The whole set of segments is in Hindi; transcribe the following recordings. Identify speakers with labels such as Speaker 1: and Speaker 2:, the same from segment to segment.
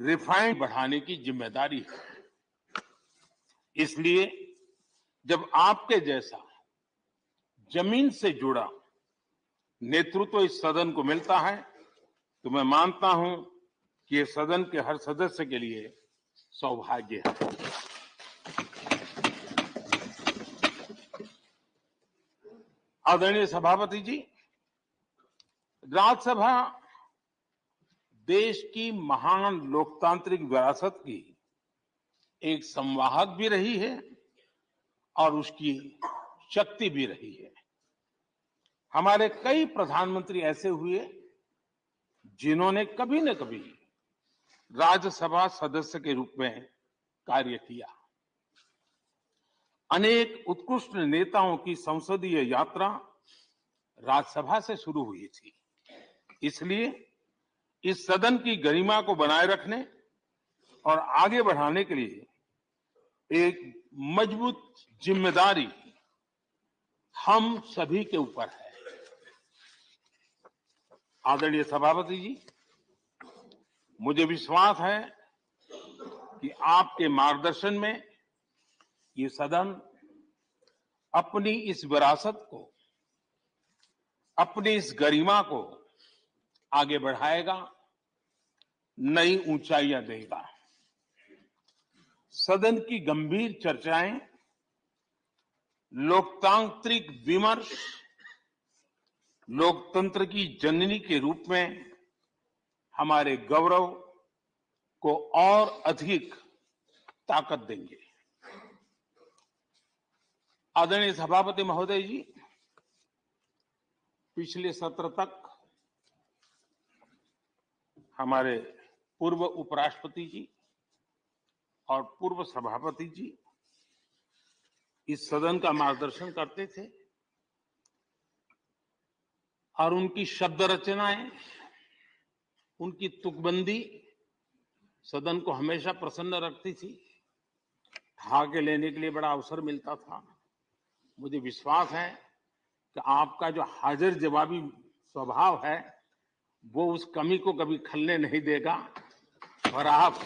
Speaker 1: रिफाइंड बढ़ाने की जिम्मेदारी है। इसलिए जब आपके जैसा जमीन से जुड़ा नेतृत्व इस सदन को मिलता है तो मैं मानता हूं कि ये सदन के हर सदस्य के लिए सौभाग्य है। आदरणीय सभापति जी, राज्यसभा देश की महान लोकतांत्रिक विरासत की एक संवाहक भी रही है और उसकी शक्ति भी रही है। हमारे कई प्रधानमंत्री ऐसे हुए जिन्होंने कभी न कभी राज्यसभा सदस्य के रूप में कार्य किया। अनेक उत्कृष्ट नेताओं की संसदीय यात्रा राज्यसभा से शुरू हुई थी। इसलिए इस सदन की गरिमा को बनाए रखने और आगे बढ़ाने के लिए एक मजबूत जिम्मेदारी हम सभी के ऊपर है। आदरणीय सभापति जी, मुझे विश्वास है कि आपके मार्गदर्शन में ये सदन अपनी इस विरासत को, अपनी इस गरिमा को आगे बढ़ाएगा, नई ऊंचाइयां देगा। सदन की गंभीर चर्चाएं, लोकतांत्रिक विमर्श लोकतंत्र की जननी के रूप में हमारे गौरव को और अधिक ताकत देंगे। आदरणीय सभापति महोदय जी, पिछले सत्र तक हमारे पूर्व उपराष्ट्रपति जी और पूर्व सभापति जी इस सदन का मार्गदर्शन करते थे और उनकी शब्द रचनाएं, उनकी तुकबंदी सदन को हमेशा प्रसन्न रखती थी। भाग लेने के लिए बड़ा अवसर मिलता था। मुझे विश्वास है कि आपका जो हाजिर जवाबी स्वभाव है वो उस कमी को कभी खलने नहीं देगा और आप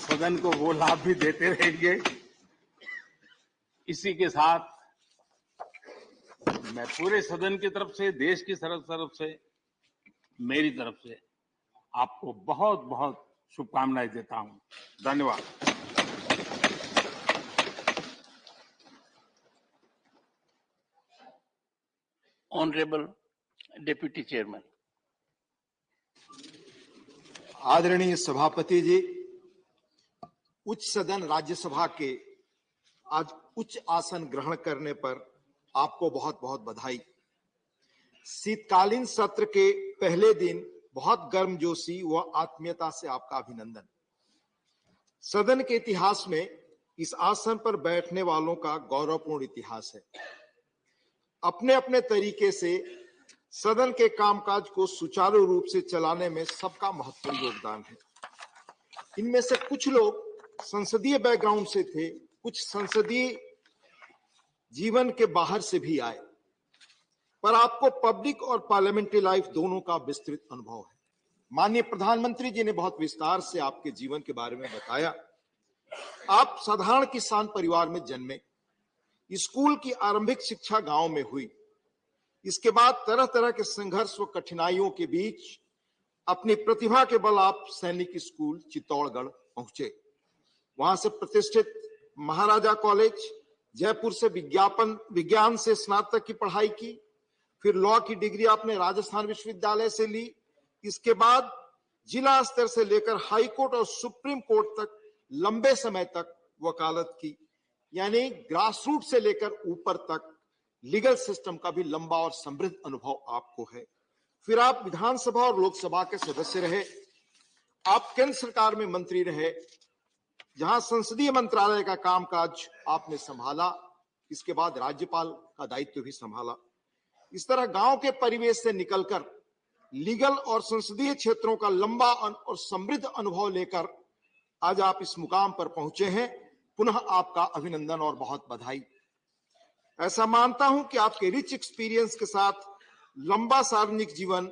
Speaker 1: सदन को वो लाभ भी देते रहेंगे। इसी के साथ मैं पूरे सदन की तरफ से, देश की तरफ से, मेरी तरफ से आपको बहुत बहुत शुभकामनाएं देता हूं। धन्यवाद।
Speaker 2: Honourable deputy chairman.
Speaker 3: आदरणीय सभापति जी, उच्च सदन राज्यसभा के आज उच्च आसन ग्रहण करने पर आपको बहुत बहुत बधाई। शीतकालीन सत्र के पहले दिन बहुत गर्मजोशी व आत्मीयता से आपका अभिनंदन। सदन के इतिहास में इस आसन पर बैठने वालों का गौरवपूर्ण इतिहास है। अपने अपने तरीके से सदन के कामकाज को सुचारू रूप से चलाने में सबका महत्वपूर्ण योगदान है। इनमें से कुछ लोग संसदीय बैकग्राउंड से थे, कुछ संसदीय जीवन के बाहर से भी आए, पर आपको पब्लिक और पार्लियामेंट्री लाइफ दोनों का विस्तृत अनुभव है। माननीय प्रधानमंत्री जी ने बहुत विस्तार से आपके जीवन के बारे में बताया। आप साधारण किसान परिवार में जन्मे, स्कूल की आरंभिक शिक्षा गांव में हुई। इसके बाद तरह तरह के संघर्ष व कठिनाइयों के बीच अपनी प्रतिभा के बल आप सैनिक स्कूल चित्तौड़गढ़ पहुंचे। वहां से प्रतिष्ठित महाराजा कॉलेज जयपुर से विज्ञान से स्नातक की पढ़ाई की। फिर लॉ की डिग्री आपने राजस्थान विश्वविद्यालय से ली। इसके बाद जिला स्तर से लेकर हाई कोर्ट और सुप्रीम कोर्ट तक लंबे समय तक वकालत की, यानी ग्रास रूट से लेकर ऊपर तक लीगल सिस्टम का भी लंबा और समृद्ध अनुभव आपको है। फिर आप विधानसभा और लोकसभा के सदस्य रहे। आप केंद्र सरकार में मंत्री रहे, जहां संसदीय मंत्रालय का कामकाज आपने संभाला। इसके बाद राज्यपाल का दायित्व भी संभाला। इस तरह गांव के परिवेश से निकलकर लीगल और संसदीय क्षेत्रों का लंबा और समृद्ध अनुभव लेकर आज आप इस मुकाम पर पहुंचे हैं। पुनः आपका अभिनंदन और बहुत बधाई। ऐसा मानता हूं कि आपके रिच एक्सपीरियंस के साथ लंबा सार्वजनिक जीवन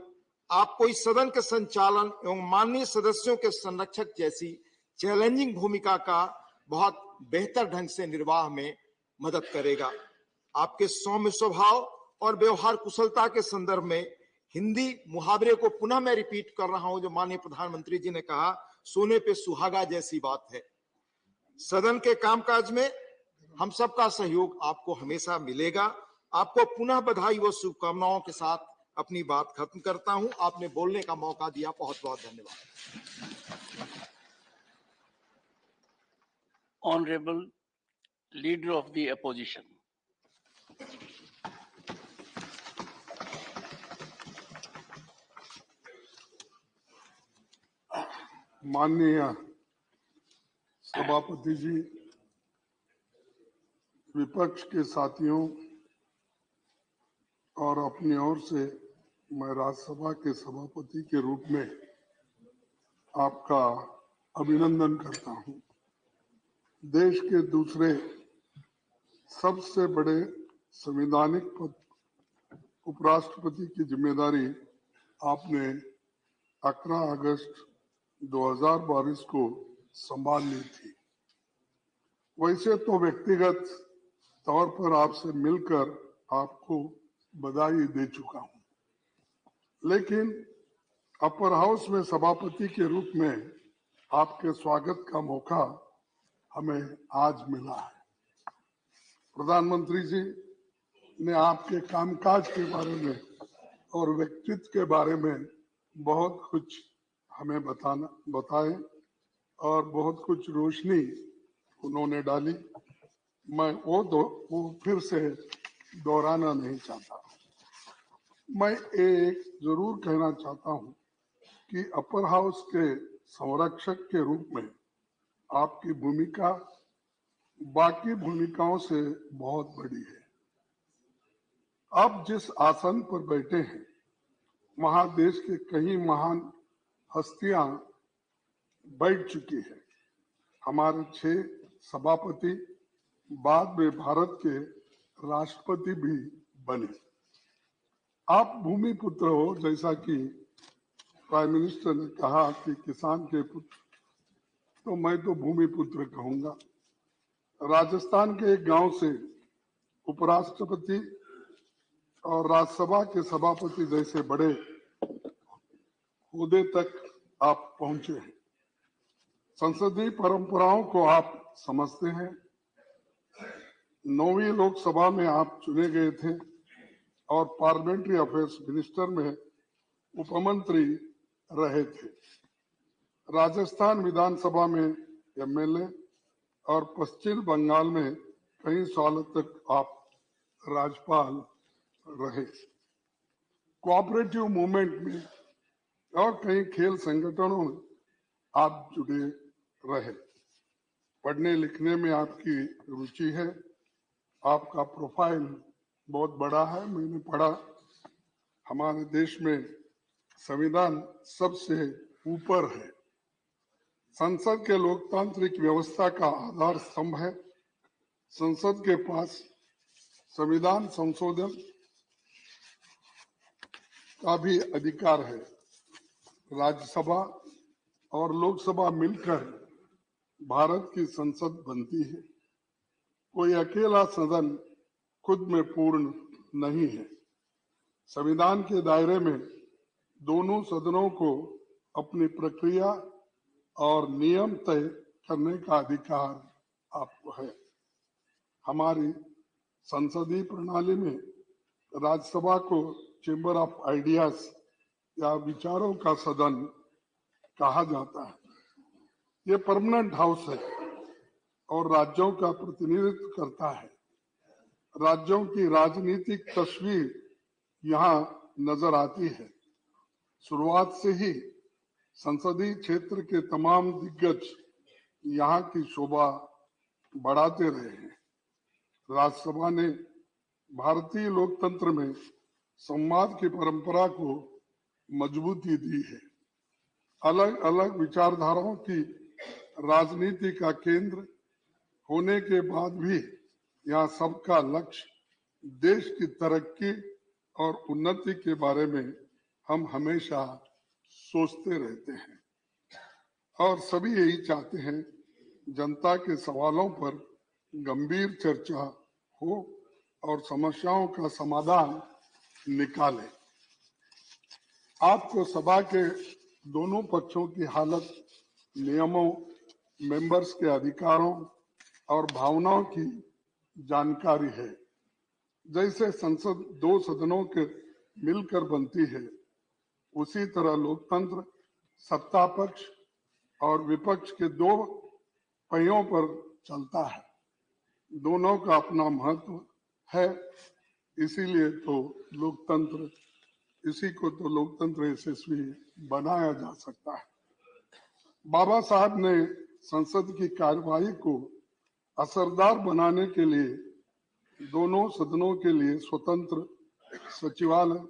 Speaker 3: आपको इस सदन के संचालन एवं माननीय सदस्यों के संरक्षक जैसी चैलेंजिंग भूमिका का बहुत बेहतर ढंग से निर्वाह में मदद करेगा। आपके सौम्य स्वभाव और व्यवहार कुशलता के संदर्भ में हिंदी मुहावरे को पुनः मैं रिपीट कर रहा हूं, जो माननीय प्रधानमंत्री जी ने कहा, सोने पे सुहागा जैसी बात है। सदन के कामकाज में हम सबका सहयोग आपको हमेशा मिलेगा। आपको पुनः बधाई व शुभकामनाओं के साथ अपनी बात खत्म करता हूं। आपने बोलने का मौका दिया, बहुत बहुत धन्यवाद।
Speaker 2: Honorable Leader of the Opposition.
Speaker 4: माननीय सभापति जी, विपक्ष के साथियों और अपनी ओर से मैं राज्यसभा के सभापति के रूप में आपका अभिनंदन करता हूं। देश के दूसरे सबसे बड़े संवैधानिक पद उपराष्ट्रपति की जिम्मेदारी आपने 11 अगस्त 2022 को संभाल ली थी। वैसे तो व्यक्तिगत तौर पर आपसे मिलकर आपको बधाई दे चुका हूं, लेकिन अपर हाउस में सभापति के रूप में आपके स्वागत का मौका हमें आज मिला है। प्रधानमंत्री जी ने आपके कामकाज के बारे में और व्यक्तित्व के बारे में बहुत कुछ हमें बताए और बहुत कुछ रोशनी उन्होंने डाली। मैं वो फिर से दोहराना नहीं चाहता। मैं एक जरूर कहना चाहता हूं कि अपर हाउस के संरक्षक के रूप में आपकी भूमिका बाकी भूमिकाओं से बहुत बड़ी है। आप जिस आसन पर बैठे हैं, वहां देश के कई महान हस्तियां बैठ चुकी है। हमारे 6 सभापति बाद में भारत के राष्ट्रपति भी बने। आप भूमि पुत्र हो, जैसा कि प्राइम मिनिस्टर ने कहा कि किसान के पुत्र, तो मैं तो भूमि पुत्र कहूंगा। राजस्थान के एक गांव से उपराष्ट्रपति और राज्यसभा के सभापति जैसे बड़े ओहदे तक आप पहुंचे हैं। संसदीय परंपराओं को आप समझते हैं। 9वीं लोकसभा में आप चुने गए थे और पार्लियामेंट्री अफेयर्स मिनिस्टर में उपमंत्री रहे थे। राजस्थान विधानसभा में एमएलए और पश्चिम बंगाल में कई सालों तक आप राज्यपाल रहे। कोऑपरेटिव मूवमेंट में और कई खेल संगठनों में आप जुड़े रहे। पढ़ने लिखने में आपकी रुचि है। आपका प्रोफाइल बहुत बड़ा है। मैंने पढ़ा, हमारे देश में संविधान सबसे ऊपर है। संसद के लोकतांत्रिक व्यवस्था का आधार स्तंभ है। संसद के पास संविधान संशोधन का भी अधिकार है। राज्यसभा और लोकसभा मिलकर भारत की संसद बनती है। कोई अकेला सदन खुद में पूर्ण नहीं है। संविधान के दायरे में दोनों सदनों को अपनी प्रक्रिया और नियम तय करने का अधिकार आपको है। हमारी संसदीय प्रणाली में राज्यसभा को चेंबर ऑफ आइडियाज या विचारों का सदन कहा जाता है। ये परमानेंट हाउस है और राज्यों का प्रतिनिधित्व करता है। राज्यों की राजनीतिक तस्वीर यहाँ नजर आती है। शुरुआत से ही संसदीय क्षेत्र के तमाम दिग्गज यहाँ की शोभा बढ़ाते रहे हैं। राज्यसभा ने भारतीय लोकतंत्र में संवाद की परंपरा को मजबूती दी है। अलग अलग विचारधाराओं की राजनीति का केंद्र होने के बाद भी यहाँ सबका लक्ष्य देश की तरक्की और उन्नति के बारे में हम हमेशा सोचते रहते हैं और सभी यही चाहते हैं जनता के सवालों पर गंभीर चर्चा हो और समस्याओं का समाधान निकाले। आपको सभा के दोनों पक्षों की हालत, नियमों, मेंबर्स के अधिकारों और भावनाओं की जानकारी है। जैसे संसद दो सदनों के मिलकर बनती है, उसी तरह लोकतंत्र सत्ता पक्ष और विपक्ष के दो पहियों पर चलता है। दोनों का अपना महत्व है, इसीलिए तो लोकतंत्र, इसी को तो लोकतंत्र यशस्वी बनाया जा सकता है। बाबा साहब ने संसद की कार्यवाही को असरदार बनाने के लिए दोनों सदनों के लिए स्वतंत्र सचिवालय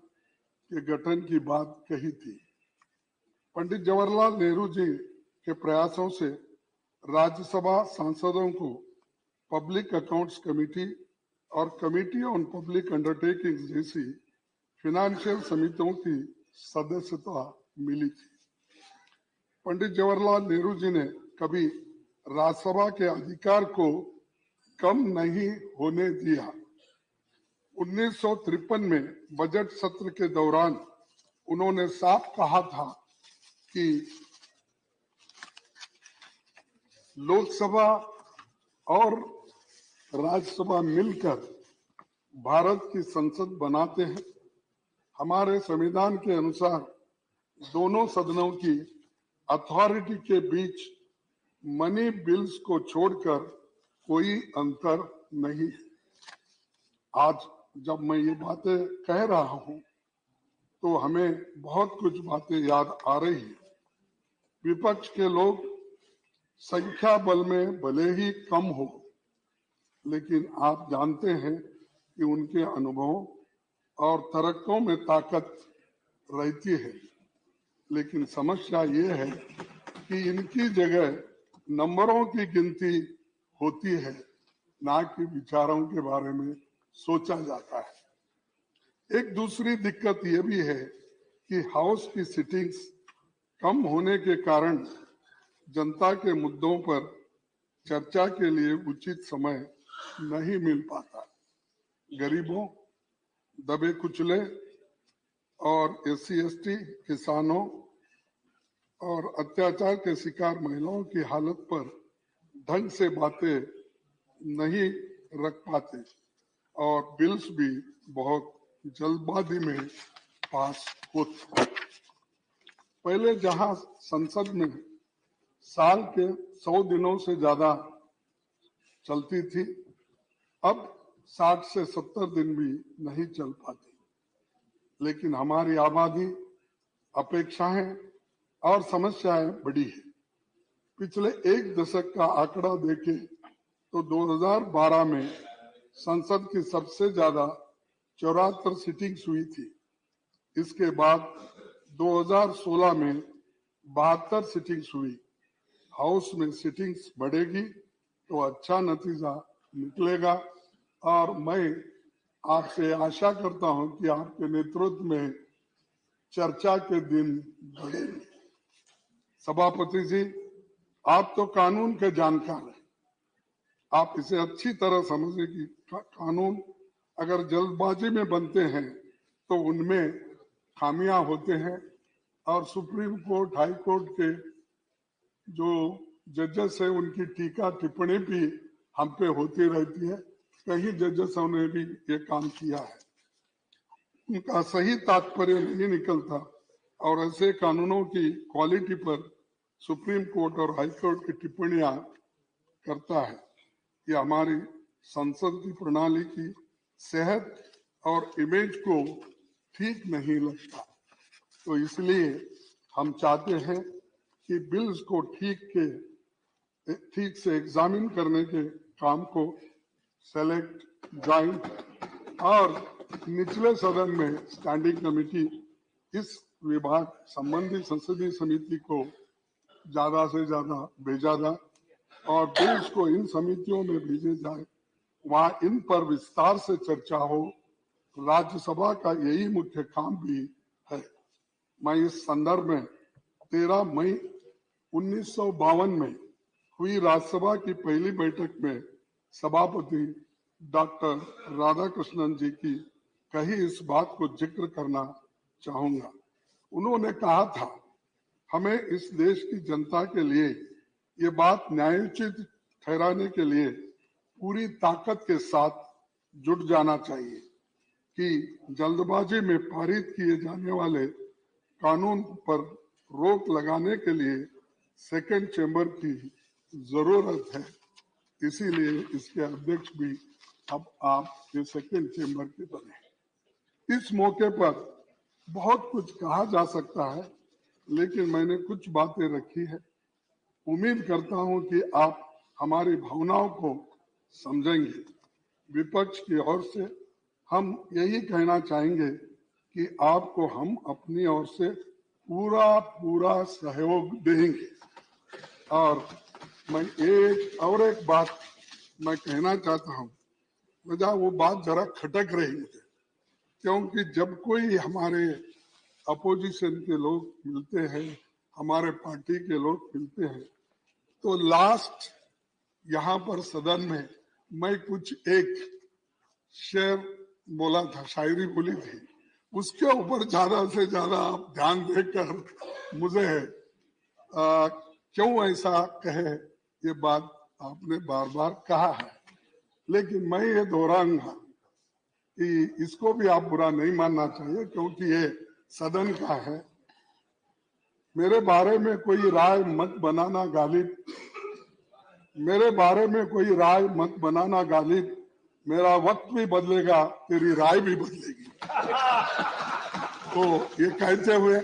Speaker 4: के गठन की बात कही थी। पंडित जवाहरलाल नेहरू जी के प्रयासों से राज्यसभा सांसदों को पब्लिक अकाउंट्स कमेटी और कमेटी ऑन पब्लिक अंडरटेकिंग्स जैसी फिनेंशियल समितियों की सदस्यता मिली थी। पंडित जवाहरलाल नेहरू जी ने कभी राज्यसभा के अधिकार को कम नहीं होने दिया। 1953 में बजट सत्र के दौरान उन्होंने साफ कहा था कि लोकसभा और राज्यसभा मिलकर भारत की संसद बनाते हैं। हमारे संविधान के अनुसार दोनों सदनों की अथॉरिटी के बीच मनी बिल्स को छोड़कर कोई अंतर नहीं। आज जब मैं ये बातें कह रहा हूं तो हमें बहुत कुछ बातें याद आ रही है। विपक्ष के लोग संख्या बल में भले ही कम हो, लेकिन आप जानते हैं कि उनके अनुभवों और तर्कों में ताकत रहती है। लेकिन समस्या ये है कि इनकी जगह नंबरों की गिनती होती है, ना कि विचारों के बारे में सोचा जाता है। एक दूसरी दिक्कत ये भी है कि हाउस की सिटिंग्स कम होने के कारण जनता के मुद्दों पर चर्चा के लिए उचित समय नहीं मिल पाता। गरीबों, दबे कुचले और SC/ST, किसानों और अत्याचार के शिकार महिलाओं की हालत पर ढंग से बातें नहीं रख पाते और बिल्स भी बहुत जल्दबाजी में पास होते। पहले जहां संसद में साल के 100 दिनों से ज्यादा चलती थी, अब 60 से 70 दिन भी नहीं चल पाती। लेकिन हमारी आबादी, अपेक्षाएं और समस्याएं बड़ी है। पिछले एक दशक का आंकड़ा देखें तो 2012 में संसद की सबसे ज्यादा 74 सिटिंग्स हुई थी। इसके बाद 2016 में 72 सिटिंग्स हुई। हाउस में सिटिंग्स बढ़ेगी तो अच्छा नतीजा निकलेगा और मैं आपसे आशा करता हूं कि आपके नेतृत्व में चर्चा के दिन बढ़ेंगे। सभापति जी, आप तो कानून के जानकार हैं। आप इसे अच्छी तरह समझे कि कानून अगर जल्दबाजी में बनते हैं तो उनमें खामियां होते हैं और सुप्रीम कोर्ट, हाई कोर्ट के जो जजेस है उनकी टीका टिप्पणी भी हम पे होती रहती है। कई जजेसों ने भी ये काम किया है, उनका सही तात्पर्य नहीं निकलता और ऐसे कानूनों की क्वालिटी पर सुप्रीम कोर्ट और हाई कोर्ट की टिप्पणियां करता है। ये हमारी संसद की प्रणाली की सेहत और इमेज को ठीक नहीं लगता। तो इसलिए हम चाहते हैं कि बिल्स को ठीक से एग्जामिन करने के काम को सेलेक्ट, ज्वाइंट और निचले सदन में स्टैंडिंग कमेटी, इस विभाग संबंधी संसदीय समिति को ज्यादा से ज्यादा भेजा जाए और बिल्स को इन समितियों में भेजे जाए, वहां इन पर विस्तार से चर्चा हो। राज्यसभा का यही मुख्य काम भी है। मैं इस संदर्भ में 13 मई 1952 में हुई राज्यसभा की पहली बैठक में सभापति डॉक्टर राधाकृष्णन जी की कही इस बात को जिक्र करना चाहूंगा। उन्होंने कहा था, हमें इस देश की जनता के लिए ये बात न्यायोचित ठहराने के लिए पूरी ताकत के साथ जुट जाना चाहिए कि जल्दबाजी में पारित किए जाने वाले कानून पर रोक लगाने के लिए सेकंड चेंबर की जरूरत है। इसीलिए इसके अध्यक्ष भी अब आप ये सेकंड चेंबर के बने। इस मौके पर बहुत कुछ कहा जा सकता है, लेकिन मैंने कुछ बातें रखी है। उम्मीद करता हूं कि आप हमारी भावनाओं को समझेंगे। विपक्ष की ओर से हम यही कहना चाहेंगे कि आपको हम अपनी ओर से पूरा सहयोग देंगे। और मैं एक बात मैं कहना चाहता हूं, मुझे वो बात जरा खटक रही मुझे, क्योंकि जब कोई हमारे अपोजिशन के लोग मिलते हैं, हमारे पार्टी के लोग मिलते हैं, तो लास्ट यहाँ पर सदन में मैं कुछ एक शेर बोला था, शायरी बोली थी, उसके ऊपर ज्यादा से ज्यादा आप ध्यान देकर मुझे क्यों ऐसा कहे ये बात आपने बार बार कहा है, लेकिन मैं ये दोहराऊंगा कि इसको भी आप बुरा नहीं मानना चाहिए, क्योंकि ये सदन का है। मेरे बारे में कोई राय मत बनाना गालिब, मेरे बारे में कोई राय मत बनाना गालिब, मेरा वक्त भी बदलेगा, तेरी राय भी बदलेगी। तो ये कहते हुए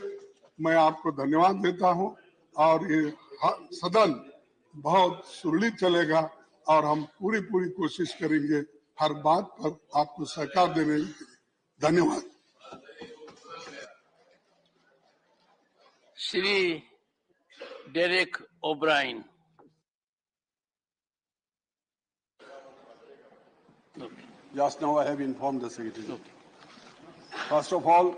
Speaker 4: मैं आपको धन्यवाद देता हूं, और ये सदन बहुत सुरक्षित चलेगा और हम पूरी कोशिश करेंगे हर बात पर आपको सहकार देने के लिए। धन्यवाद।
Speaker 2: Shri Derek O'Brien.
Speaker 5: Just now I have informed the Secretary. First of all,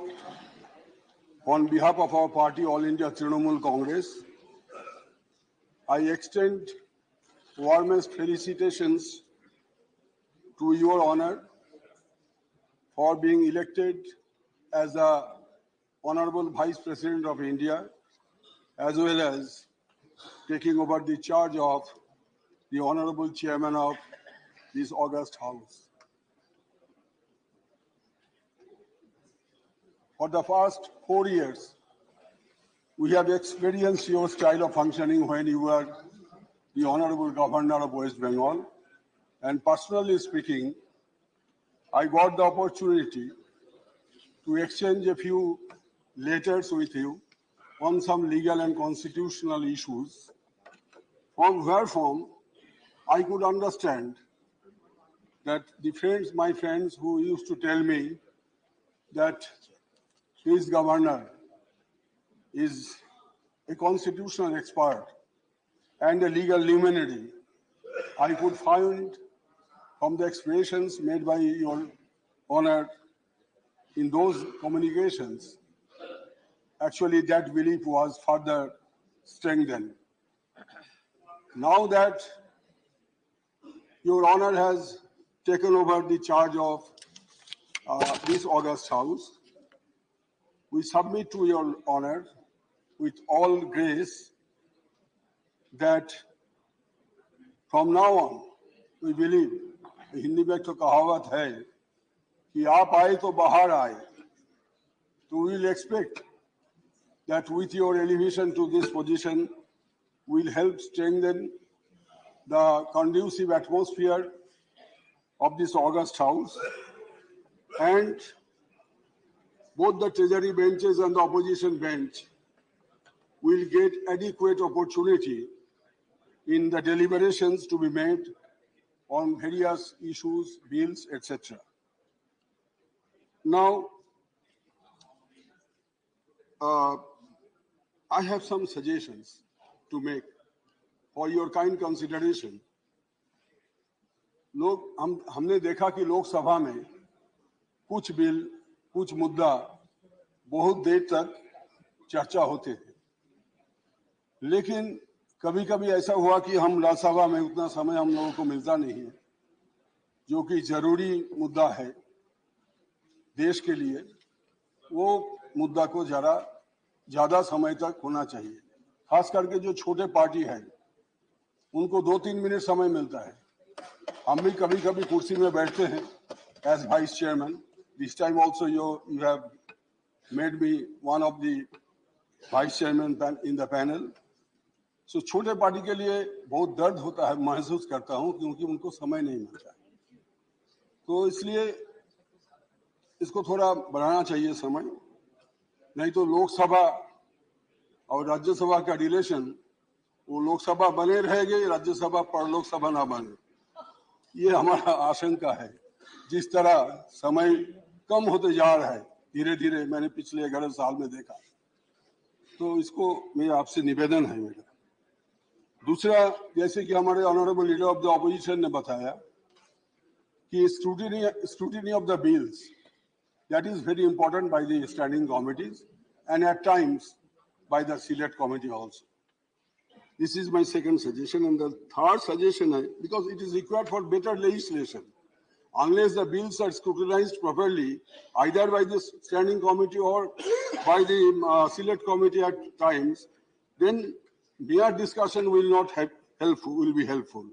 Speaker 5: on behalf of our party, All India Trinamool Congress, I extend warmest felicitations to Your Honor for being elected as the Honorable Vice President of India, as well as taking over the charge of the Honorable Chairman of this august House. For the past 4 years, we have experienced your style of functioning when you were the Honorable Governor of West Bengal. And personally speaking, I got the opportunity to exchange a few letters with you on some legal and constitutional issues, from I could understand that my friends who used to tell me that this governor is a constitutional expert and a legal luminary, I could find from the expressions made by Your Honor in those communications, actually that belief was further strengthened. Now that Your Honor has taken over the charge of this august House, we submit to Your Honor with all grace that from now on, we believe, Hindi में तो कहावत है कि आप आए तो बाहर आए, so we will expect that with your elevation to this position will help strengthen the conducive atmosphere of this august House, and both the Treasury benches and the opposition bench will get adequate opportunity in the deliberations to be made on various issues, bills, etc. Now, I have some suggestions to make for your kind consideration. हमने देखा कि लोकसभा में कुछ बिल, कुछ मुद्दा बहुत देर तक चर्चा होते थे, लेकिन कभी कभी ऐसा हुआ कि हम राज्यसभा में उतना समय हम लोगों को मिलता नहीं है, जो कि जरूरी मुद्दा है देश के लिए, वो मुद्दा को जरा ज्यादा समय तक होना चाहिए। खास करके जो छोटे पार्टी है उनको 2-3 मिनट समय मिलता है। हम भी कभी कभी कुर्सी में बैठते हैं as vice chairman. This time also you have made me one of the vice chairman in the panel. So छोटे पार्टी के लिए बहुत दर्द होता है, महसूस करता हूं, क्योंकि उनको समय नहीं मिलता है। तो इसलिए इसको थोड़ा बढ़ाना चाहिए समय, नहीं तो लोकसभा और राज्यसभा का रिलेशन, वो लोकसभा बने रहेगी, राज्यसभा पर लोकसभा ना बने, ये हमारा आशंका है। जिस तरह समय कम होते जा रहा है धीरे धीरे, मैंने पिछले 11 साल में देखा, तो इसको मेरा आपसे निवेदन है मेरा। दूसरा, जैसे कि हमारे honourable leader of the opposition ने बताया कि scrutiny of the bills, that is very important by the standing committees and at times by the select committee also. This is my second suggestion. And the third suggestion, because it is required for better legislation, unless the bills are scrutinized properly, either by the standing committee or by the select committee at times, then mere discussion will not will be helpful.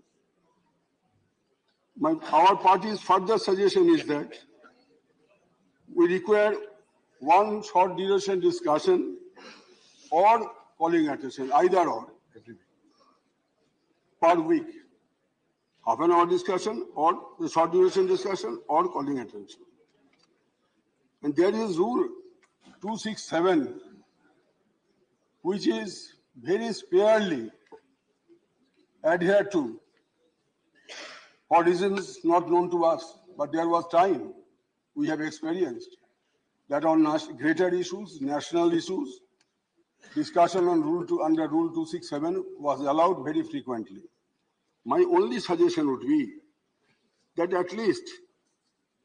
Speaker 5: Our party's further suggestion is that we require one short duration discussion or calling attention, either or, per week. Half an hour discussion or the short duration discussion or calling attention. And there is rule 267, which is very sparely adhered to for reasons not known to us. But there was time we have experienced that on greater issues, national issues, discussion on under Rule 267 was allowed very frequently. My only suggestion would be that at least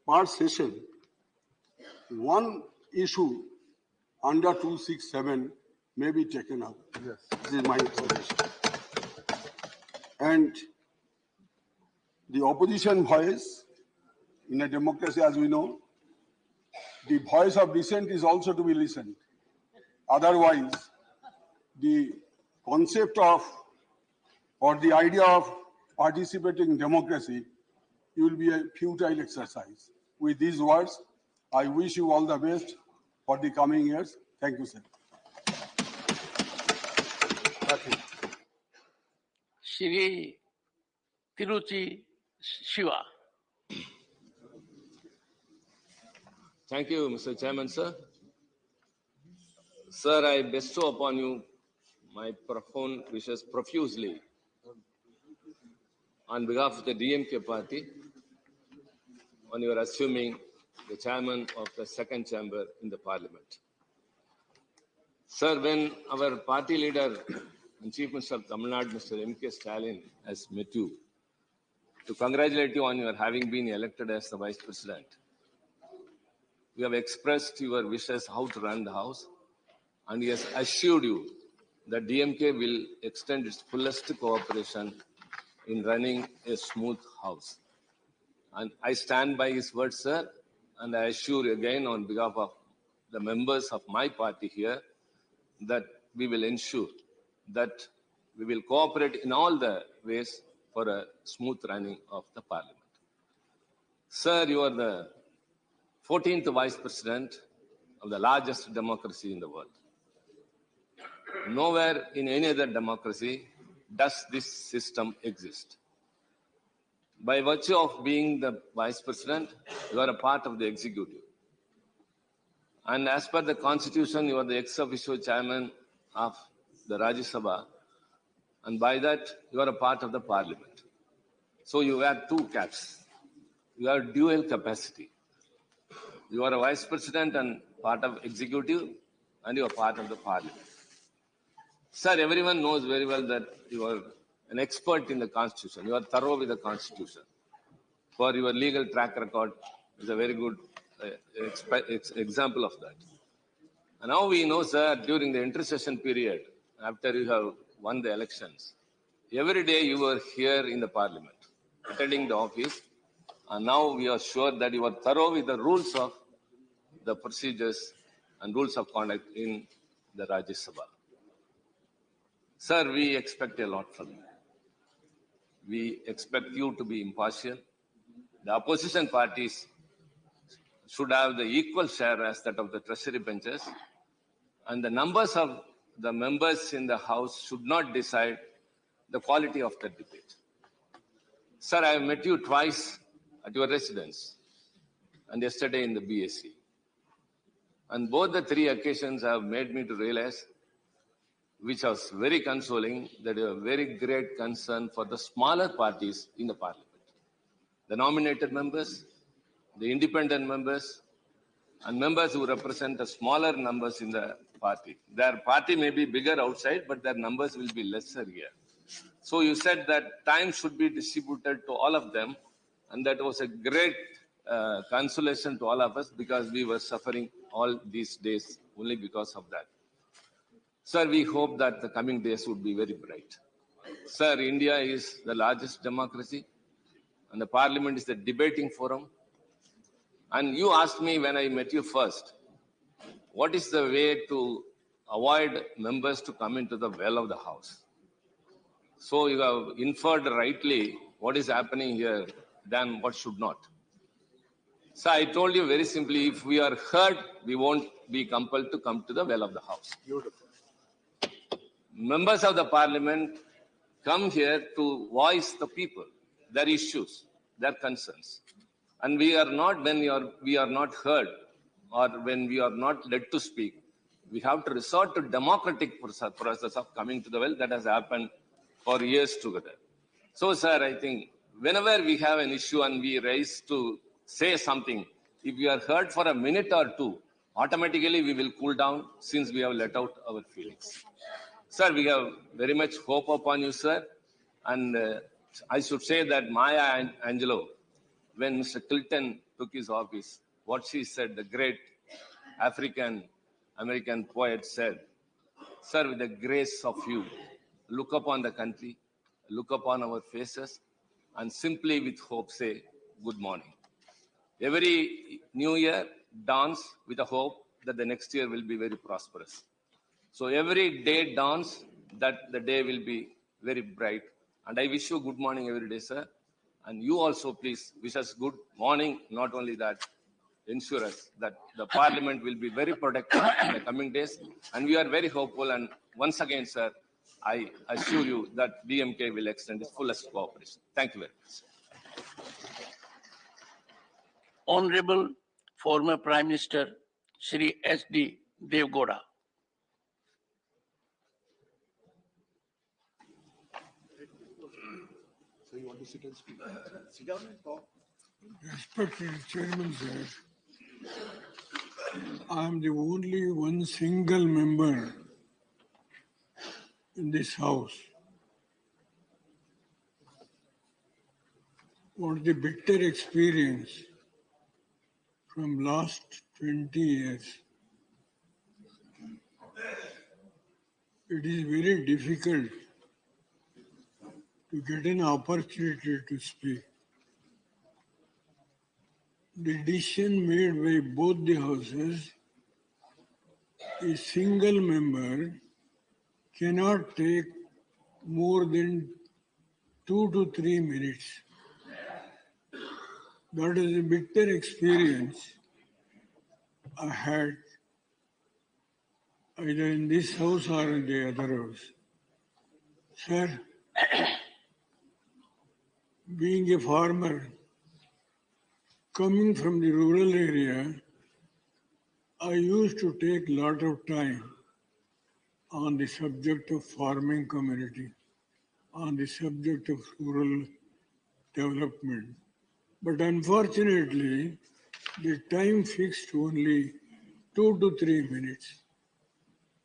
Speaker 5: per session, one issue under 267 may be taken up. Yes. This is my suggestion. And the opposition voice in a democracy, as we know, the voice of dissent is also to be listened. Otherwise, the concept of or the idea of participating democracy will be a futile exercise. With these words, I wish you all the best for the coming years. Thank you, sir.
Speaker 2: Shri Tiruchi Shiva.
Speaker 6: Thank you, Mr. Chairman, sir. Sir, I bestow upon you my profound wishes profusely on behalf of the DMK party on your assuming the chairman of the second chamber in the parliament. Sir, when our party leader and Chief Minister of Tamil Nadu, Mr. M.K. Stalin, has met you to congratulate you on your having been elected as the Vice President, you have expressed your wishes how to run the House, and he has assured you that DMK will extend its fullest cooperation in running a smooth House. And I stand by his words, sir, and I assure you again on behalf of the members of my party here that we will ensure that we will cooperate in all the ways for a smooth running of the Parliament. Sir, you are the 14th Vice President of the largest democracy in the world. Nowhere in any other democracy does this system exist. By virtue of being the Vice President, you are a part of the executive. And as per the Constitution, you are the ex officio chairman of the Rajya Sabha, and by that, you are a part of the Parliament. So you wear two caps. You have dual capacity. You are a Vice President and part of executive, and you are part of the Parliament. Sir, everyone knows very well that you are an expert in the Constitution. You are thorough with the Constitution. For your legal track record is a very good example of that. And now we know, sir, during the intercession period, after you have won the elections, every day you were here in the parliament, attending the office, and now we are sure that you are thorough with the rules of the procedures and rules of conduct in the Rajya Sabha. Sir, we expect a lot from you. We expect you to be impartial. The opposition parties should have the equal share as that of the treasury benches, and the numbers of the members in the House should not decide the quality of the debate. Sir, I have met you twice at your residence and yesterday in the BSc. And both the three occasions have made me to realize, which was very consoling, that you have very great concern for the smaller parties in the parliament. The nominated members, the independent members, and members who represent the smaller numbers in the party. Their party may be bigger outside, but their numbers will be lesser here. So you said that time should be distributed to all of them, and that was a great consolation to all of us, because we were suffering all these days only because of that. Sir, we hope that the coming days would be very bright. Sir, India is the largest democracy, and the parliament is the debating forum. And you asked me when I met you first, what is the way to avoid members to come into the well of the house? So you have inferred rightly what is happening here than what should not. So I told you very simply, if we are heard, we won't be compelled to come to the well of the house.
Speaker 3: Beautiful.
Speaker 6: Members of the parliament come here to voice the people, their issues, their concerns. And we are not, when we are not heard or when we are not led to speak, we have to resort to democratic process of coming to the well. That has happened for years together. So, sir, I think whenever we have an issue and we raise to say something, if we are heard for a minute or two, automatically we will cool down since we have let out our feelings. Sir, we have very much hope upon you, sir. And I should say that Maya Angelou, when Mr. Clinton took his office, what she said, the great African-American poet said, sir, with the grace of you, look upon the country, look upon our faces, and simply with hope say, good morning. Every new year dawns with a hope that the next year will be very prosperous. So every day dawns that the day will be very bright. And I wish you good morning every day, sir. And you also, please, wish us good morning. Not only that, ensure us that the parliament will be very productive in the coming days. And we are very hopeful. And once again, sir, I assure you that DMK will extend its fullest cooperation. Thank you very much.
Speaker 2: Honorable former Prime Minister Shri S.D. Devgowda.
Speaker 3: So you want to sit and speak? Sit down and talk.
Speaker 7: Respected Chairman, sir, I am the only one single member in this House. What the bitter experience from last 20 years, it is very difficult to get an opportunity to speak. The decision made by both the houses, a single member cannot take more than 2 to 3 minutes. That is a bitter experience I had either in this house or in the other house. Sir, being a farmer, coming from the rural area, I used to take a lot of time on the subject of farming community, on the subject of rural development. But unfortunately, the time fixed only 2 to 3 minutes.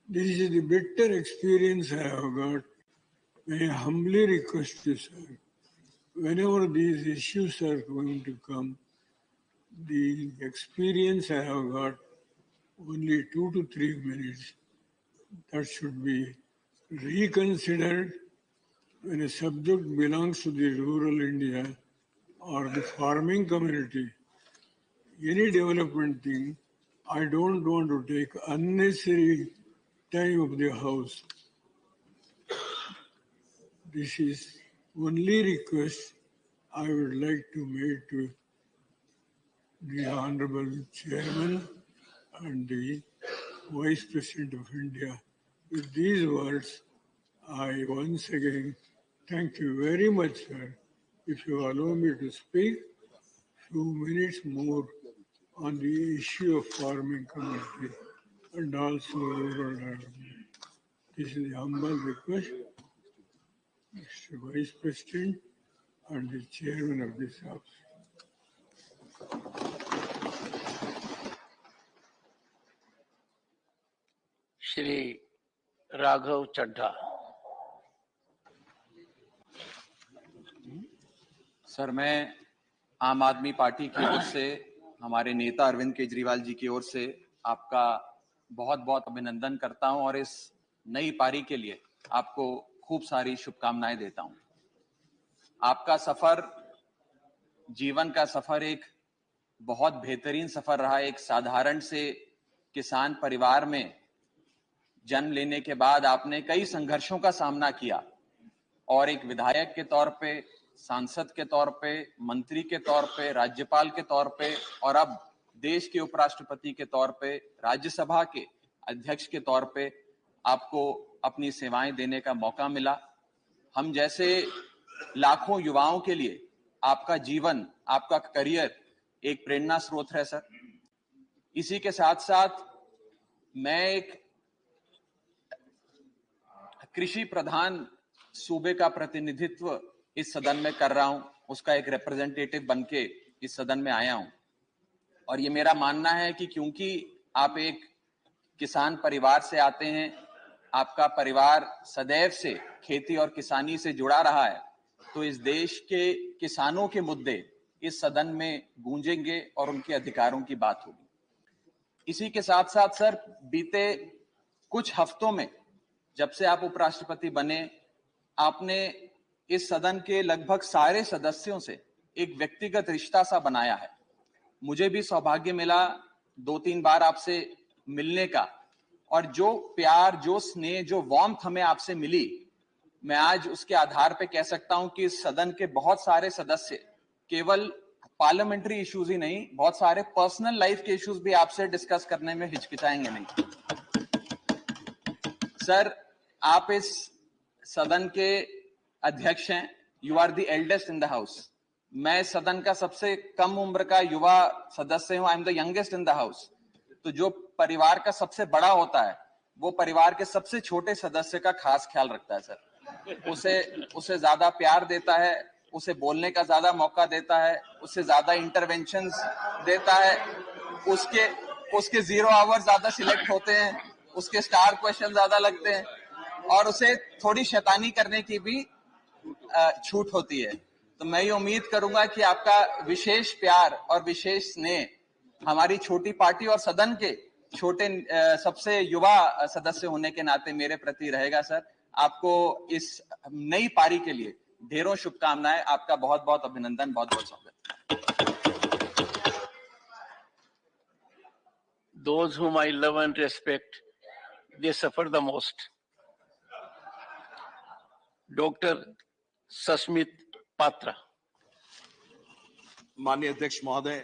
Speaker 7: This is the bitter experience I have got. May I humbly request you, sir, whenever these issues are going to come, the experience I have got, only 2 to 3 minutes. That should be reconsidered when a subject belongs to the rural India or the farming community. Any development thing, I don't want to take unnecessary time of the House. This is only request I would like to make to the Honorable Chairman and the Vice President of India. With these words, I once again thank you very much, sir. If you allow me to speak few minutes more on the issue of farming community and also rural development. This is a humble request, Mr. Vice President and the Chairman of this House.
Speaker 2: Shri Raghav Chadha.
Speaker 8: Sir, मैं आम आदमी पार्टी की ओर से, हमारे नेता अरविंद केजरीवाल जी की ओर से आपका बहुत बहुत अभिनंदन करता हूं और इस नई पारी के लिए आपको खूब सारी शुभकामनाएं देता हूं। आपका सफर, जीवन का सफर एक बहुत बेहतरीन सफर रहा। एक साधारण से किसान परिवार में जन्म लेने के बाद आपने कई संघर्षों का सामना किया और एक विधायक के तौर पे, सांसद के तौर पे, मंत्री के तौर पे, राज्यपाल के तौर पे और अब देश के उपराष्ट्रपति के तौर पे, राज्यसभा के अध्यक्ष के तौर पे आपको अपनी सेवाएं देने का मौका मिला। हम जैसे लाखों युवाओं के लिए आपका जीवन, आपका करियर एक प्रेरणा स्रोत है सर। इसी के साथ साथ मैं एक कृषि प्रधान सूबे का प्रतिनिधित्व इस सदन में कर रहा हूं, उसका एक रिप्रेजेंटेटिव बनके इस सदन में आया हूं और ये मेरा मानना है कि क्योंकि आप एक किसान परिवार से आते हैं, आपका परिवार सदैव से खेती और किसानी से जुड़ा रहा है, तो इस देश के किसानों के मुद्दे इस सदन में गूंजेंगे और उनके अधिकारों की बात होगी। इसी के साथ साथ सर, बीते कुछ हफ्तों में जब से आप उपराष्ट्रपति बने, आपने इस सदन के लगभग सारे सदस्यों से एक व्यक्तिगत रिश्ता सा बनाया है। मुझे भी सौभाग्य मिला 2-3 बार आपसे मिलने का और जो प्यार, जो स्नेह, जो वार्मथ हमें आपसे मिली, मैं आज उसके आधार पे कह सकता हूं कि इस सदन के बहुत सारे सदस्य केवल पार्लियामेंट्री इश्यूज ही नहीं, बहुत सारे पर्सनल लाइफ के इश्यूज भी आपसे डिस्कस करने में हिचकिचाएंगे नहीं। सर, आप इस सदन के अध्यक्ष हैं, you are the eldest in the house. मैं सदन का सबसे कम उम्र का युवा सदस्य हूं, I am the youngest in the house. तो जो परिवार का सबसे बड़ा होता है वो परिवार के सबसे छोटे सदस्य का खास ख्याल रखता है सर। उसे ज्यादा प्यार देता है, उसे बोलने का ज्यादा मौका देता है, उससे ज्यादा इंटरवेंशंस देता है, उसके 0 आवर ज्यादा सिलेक्ट होते हैं, उसके स्टार क्वेश्चन ज्यादा लगते हैं और उसे थोड़ी शैतानी करने की भी छूट होती है। तो मैं ये उम्मीद करूंगा कि आपका विशेष प्यार और विशेष स्नेह हमारी छोटी पार्टी और सदन के छोटे सबसे युवा सदस्य होने के नाते मेरे प्रति रहेगा सर। आपको इस नई पारी के लिए ढेरों शुभकामनाएं, आपका बहुत बहुत अभिनंदन, बहुत बहुत स्वागत।
Speaker 2: Those whom I love and respect, they suffer the most. Dr. Sasmit Patra.
Speaker 9: माननीय अध्यक्ष महोदय,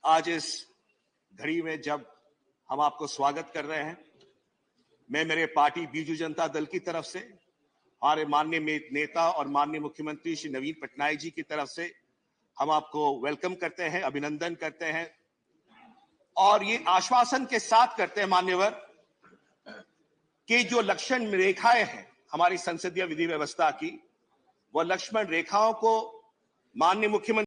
Speaker 9: आज इस घड़ी में जब हम आपको स्वागत कर रहे हैं, मैं मेरे पार्टी बीजू जनता दल की तरफ से, हमारे माननीय नेता और माननीय मुख्यमंत्री श्री नवीन पटनायक जी की तरफ से हम आपको वेलकम करते हैं, अभिनंदन करते हैं और ये आश्वासन के साथ करते हैं मान्यवर कि जो लक्ष्मण रेखाएं हैं हमारी संसदीय विधि व्यवस्था की, वो लक्ष्मण रेखाओं को माननीय मुख्यमंत्री